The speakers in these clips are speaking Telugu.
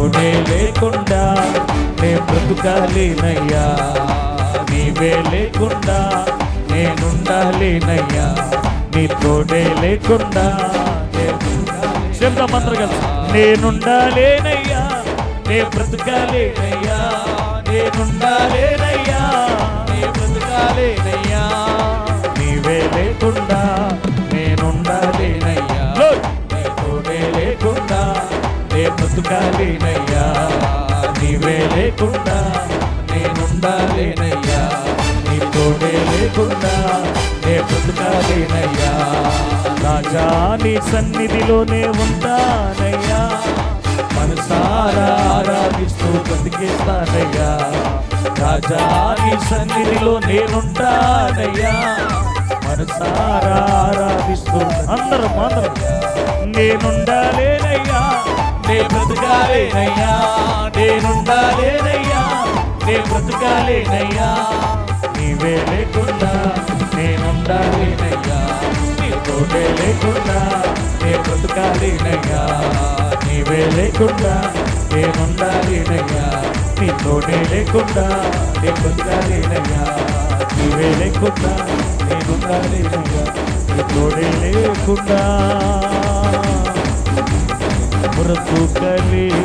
తోడే లేకుండా నే బ్రతుకాలేనయ్యా, నీవే లేకుండా నేనుండాలేనయ్యా, నీ తోడే లేకుండా శబ్దమందరు కలిసి నేనుండాలేనయ్యా, నే బ్రతుకాలేనయ్యా, నేనుండాలేనయ్యా, నే బ్రతుకాలేనయ్యా, నీవే లేకుండా నేనుండాలేనయ్యా, నీ తోడే లేకుండా నే బ్రతుకాలేనయ్యా, నీవే లేకుండా నేనుండాలేనయ్యా, నీ తోడే లేకుండా నే బ్రతుకాలేనయ్యా. రాజా నీ సన్నిధిలోనే ఉంటానయ్యా, మనసారా ఆరాధిస్తూ బ్రతికేస్తానయ్యా. రాజా నీ సన్నిధిలో నేనుంటానయ్యా, మనసారా ఆరాధిస్తూ అందరం నేనుండాలేనయ్యా, నే బ్రతుకాలేనయ్యా, నేనుండాలేనయ్యా, నే బ్రతుకాలేనయ్యా, నీవే లేకుండా నేనుండాలేనయ్యా, నీ తోడే లేకుండా నే బ్రతుకాలేనయ్యా, నీవే లేకుండా నేనుండాలేనయ్యా, నీ తోడే లేకుండా నే బ్రతుకాలేనయ్యా, నీవే లేకుండా నేనుండాలేనయ్యా, నీ తోడే లేకుండా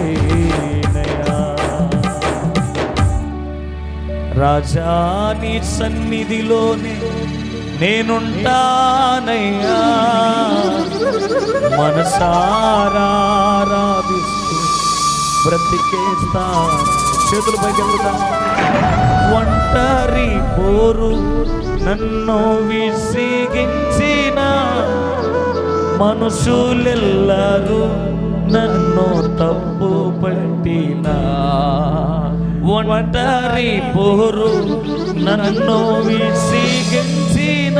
బ్రతుకలేనయ్యా. రాజా నీ సన్నిధిలోనే నేనుంటానయ్యా, మనసారా ఆరాధిస్తూ బ్రతికేస్తా. చేతులు పైకి వెళ్తాం. ఒంటరి పోరు నన్ను విసిగించిన మనుషులెల్లరూ నన్ను తప్పు పట్టిన, ఒంటరి పోరు నన్ను విసిగించిన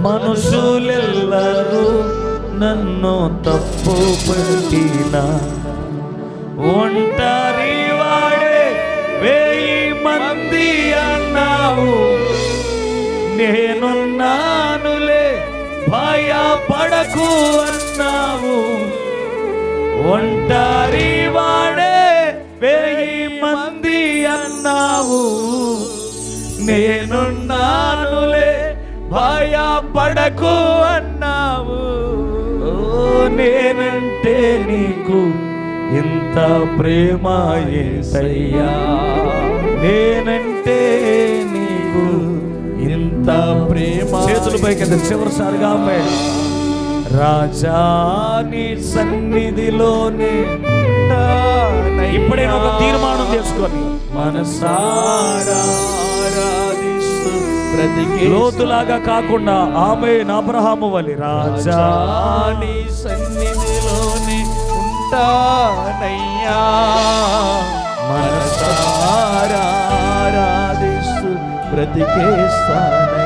మనుషులెల్లరూ నన్ను తప్పు పట్టిన, ఒంటరి వాడే 1000 మంది అన్నావు, నేనున్నానులే భయపడకు అన్నావు. ఒంటరి వాడే 1000 మంది అన్నావు, నేనున్నానులే భయపడకు అన్నావు. ఓ నేనంటే నీకు ఇంత ప్రేమ యేసయ్యా, నేనంటే నీకు ఇంత ప్రేమ. చేతుల పైకి చివరిసారిగా రాజా నీ సన్నిధిలోనే ఇప్పుడే ఒక తీర్మానం చేసుకొని మనసారా ఆరాధిస్తూ బ్రతికి లోతులాగా కాకుండా ఆమేన్ అబ్రహాము వలె రాజా నీ సన్నిధిలోనే ఉంటానయ్యా, మనసారా ఆరాధిస్తూ బ్రతికేస్తానయ్యా.